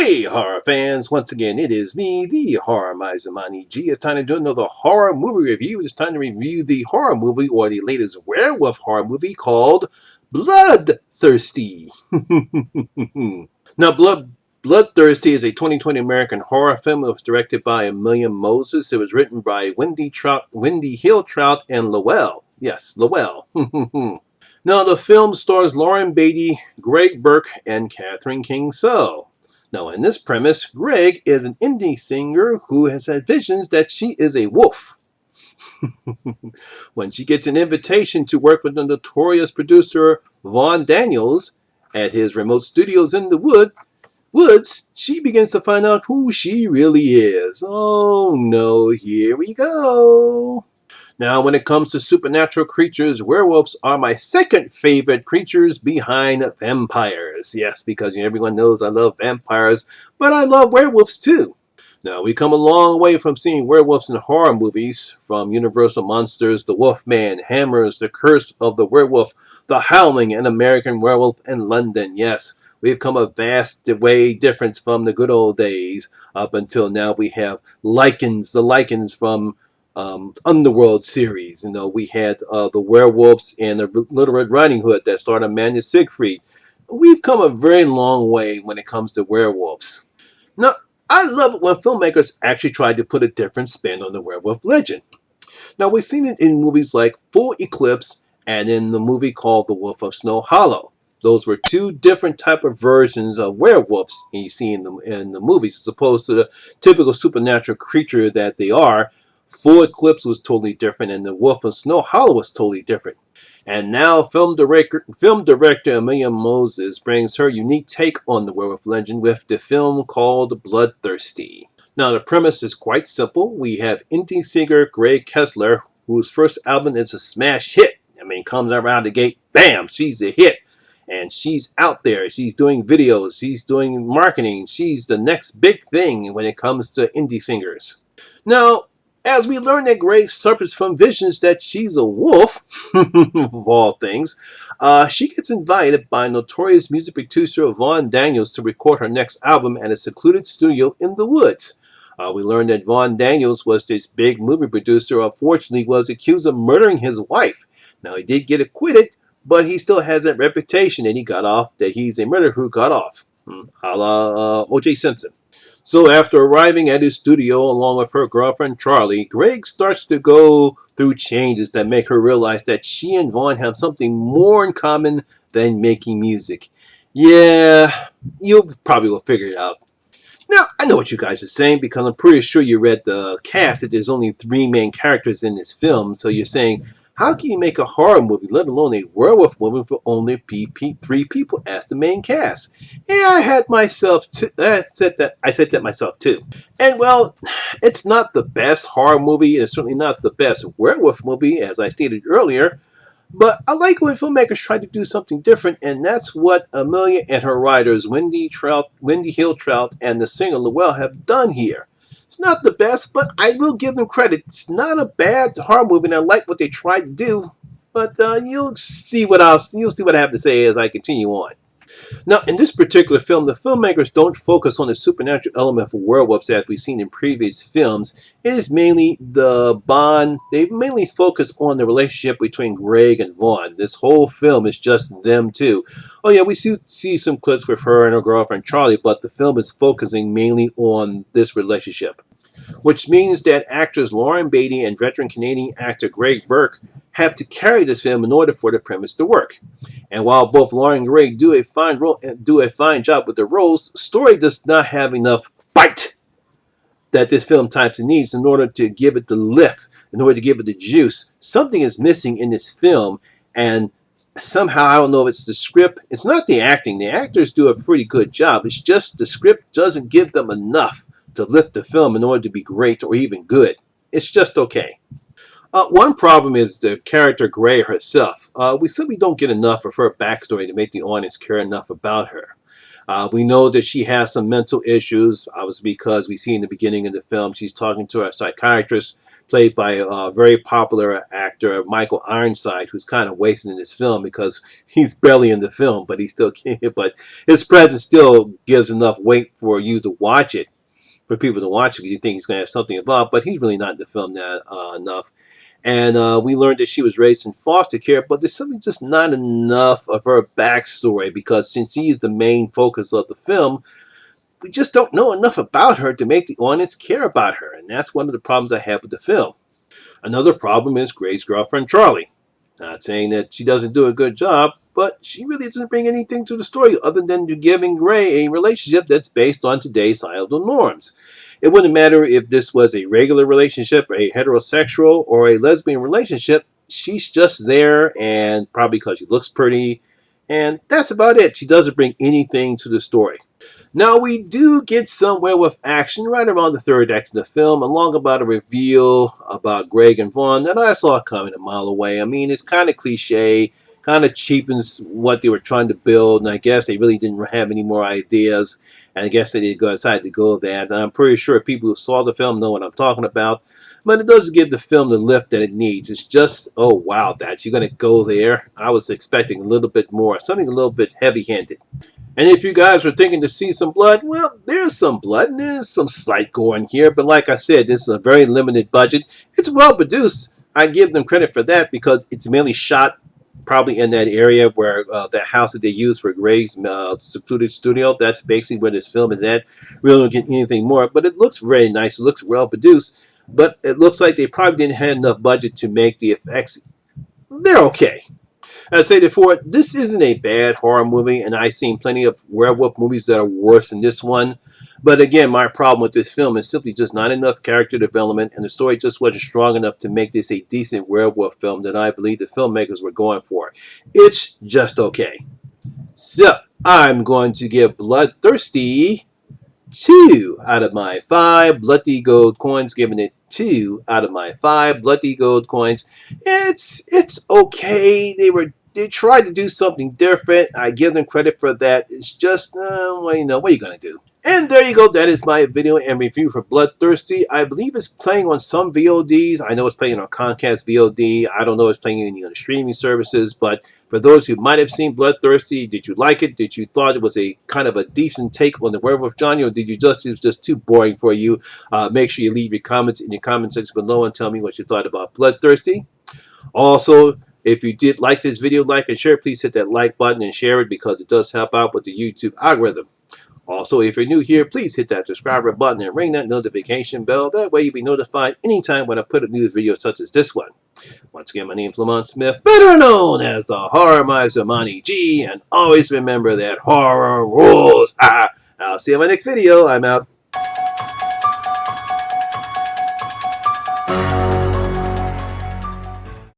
Hey, horror fans! Once again, it is me, the Horror Miser Monty G. It's time to do another horror movie review. It's time to review the horror movie, or the latest werewolf horror movie called Bloodthirsty. Now, Bloodthirsty is a 2020 American horror film. It was directed by Amelia Moses. It was written by Wendy Hill-Trout, and Lowell. Yes, Lowell. Now, the film stars Lauren Beatty, Greg Burke, and Catherine King-So. Now, in this premise, Greg is an indie singer who has had visions that she is a wolf. When she gets an invitation to work with the notorious producer Vaughn Daniels at his remote studios in the woods, she begins to find out who she really is. Oh no, here we go. Now, when it comes to supernatural creatures, werewolves are my second favorite creatures behind vampires. Yes, because everyone knows I love vampires, but I love werewolves too. Now, we come a long way from seeing werewolves in horror movies, from Universal Monsters, The Wolfman, Hammers, The Curse of the Werewolf, The Howling, and American Werewolf in London. Yes, we've come a vast way difference from the good old days. Up until now, we have the Lycans from Underworld series. We had the werewolves and the Little Red Riding Hood that starred Amanda Siegfried. We've come a very long way when it comes to werewolves. Now, I love it when filmmakers actually try to put a different spin on the werewolf legend. Now, we've seen it in movies like Full Eclipse and in the movie called The Wolf of Snow Hollow. Those were two different type of versions of werewolves you see in the movies, as opposed to the typical supernatural creature that they are. Full Eclipse was totally different, and The Wolf of Snow Hollow was totally different. And now film director Amelia Moses brings her unique take on the werewolf legend with the film called Bloodthirsty. Now, the premise is quite simple. We have indie singer Greg Kessler, whose first album is a smash hit. Comes around the gate, bam, she's a hit. And she's out there. She's doing videos. She's doing marketing. She's the next big thing when it comes to indie singers. Now, as we learn that Greg suffers from visions that she's a wolf, of all things, she gets invited by notorious music producer Vaughn Daniels to record her next album at a secluded studio in the woods. We learned that Vaughn Daniels was this big movie producer, unfortunately was accused of murdering his wife. Now, he did get acquitted, but he still has that reputation that he's a murderer who got off, a la O.J. Simpson. So after arriving at his studio along with her girlfriend Charlie, Greg starts to go through changes that make her realize that she and Vaughn have something more in common than making music. Yeah, you probably will figure it out. Now, I know what you guys are saying, because I'm pretty sure you read the cast that there's only 3 main characters in this film. So you're saying, how can you make a horror movie, let alone a werewolf movie, for only 3 people as the main cast? Yeah, I said that myself too. And well, it's not the best horror movie. It's certainly not the best werewolf movie, as I stated earlier. But I like when filmmakers try to do something different, and that's what Amelia and her writers, Wendy Hill-Trout, and the singer Lowell have done here. It's not the best, but I will give them credit. It's not a bad horror movie, and I like what they tried to do. But you'll see what I have to say as I continue on. Now, in this particular film, the filmmakers don't focus on the supernatural element for werewolves as we've seen in previous films. It is mainly the bond. They mainly focus on the relationship between Greg and Vaughn. This whole film is just them two. Oh yeah, we see some clips with her and her girlfriend Charlie, but the film is focusing mainly on this relationship, which means that actors Lauren Beatty and veteran Canadian actor Greg Burke have to carry this film in order for the premise to work. And while both Lauren and Greg do a fine job with their roles, the story does not have enough bite that this film types needs in order to give it the lift, in order to give it the juice. Something is missing in this film, and somehow, I don't know if it's the script. It's not the acting. The actors do a pretty good job. It's just the script doesn't give them enough to lift the film in order to be great or even good. It's just okay. One problem is the character Grey herself. We simply don't get enough of her backstory to make the audience care enough about her. We know that she has some mental issues, obviously because we see in the beginning of the film she's talking to a psychiatrist played by a very popular actor, Michael Ironside, who's kind of wasted in this film because he's barely in the film, but he still can't. But his presence still gives enough weight for you to watch it, for people to watch it. You think he's going to have something involved, but he's really not in the film that enough. And we learned that she was raised in foster care, but there's simply just not enough of her backstory because since he's the main focus of the film, we just don't know enough about her to make the audience care about her. And that's one of the problems I have with the film. Another problem is Gray's girlfriend, Charlie. Not saying that she doesn't do a good job, but she really doesn't bring anything to the story other than giving Gray a relationship that's based on today's societal norms. It wouldn't matter if this was a regular relationship, a heterosexual, or a lesbian relationship. She's just there, and probably because she looks pretty, and that's about it. She doesn't bring anything to the story. Now, we do get somewhere with action right around the third act of the film, along about a reveal about Greg and Vaughn that I saw coming a mile away. I mean, it's kind of cliche, kind of cheapens what they were trying to build, and I guess they really didn't have any more ideas, and I guess they decided to go with that. And I'm pretty sure people who saw the film know what I'm talking about, but it doesn't give the film the lift that it needs. It's just, oh wow, that you're going to go there. I was expecting a little bit more, something a little bit heavy-handed. And if you guys were thinking to see some blood, well, there's some blood and there's some slight gore in here. But like I said, this is a very limited budget. It's well produced. I give them credit for that because it's mainly shot probably in that area where that house that they used for Gray's secluded studio. That's basically where this film is at. We don't get anything more, but it looks very nice. It looks well produced. But it looks like they probably didn't have enough budget to make the effects. They're okay. As I said before, this isn't a bad horror movie, and I've seen plenty of werewolf movies that are worse than this one. But again, my problem with this film is simply just not enough character development, and the story just wasn't strong enough to make this a decent werewolf film that I believe the filmmakers were going for. It's just okay. So, I'm going to give Bloodthirsty 2 out of my 5 bloody gold coins, giving it 2 out of my 5 bloody gold coins. It's okay. They tried to do something different. I give them credit for that. It's just, well, what are you gonna do? And there you go. That is my video and review for Bloodthirsty. I believe it's playing on some VODs. I know it's playing on Comcast VOD. I don't know if it's playing any of the streaming services. But for those who might have seen Bloodthirsty, did you like it? Did you thought it was a kind of a decent take on the werewolf genre? Or did you it was just too boring for you? Make sure you leave your comments in the comment section below and tell me what you thought about Bloodthirsty. Also, if you did like this video, like and share, please hit that like button and share it because it does help out with the YouTube algorithm. Also, if you're new here, please hit that subscribe button and ring that notification bell. That way you'll be notified anytime when I put a new video such as this one. Once again, my name is Lamont Smith, better known as the Horror Miser Monty G, and always remember that horror rules. I'll see you in my next video. I'm out.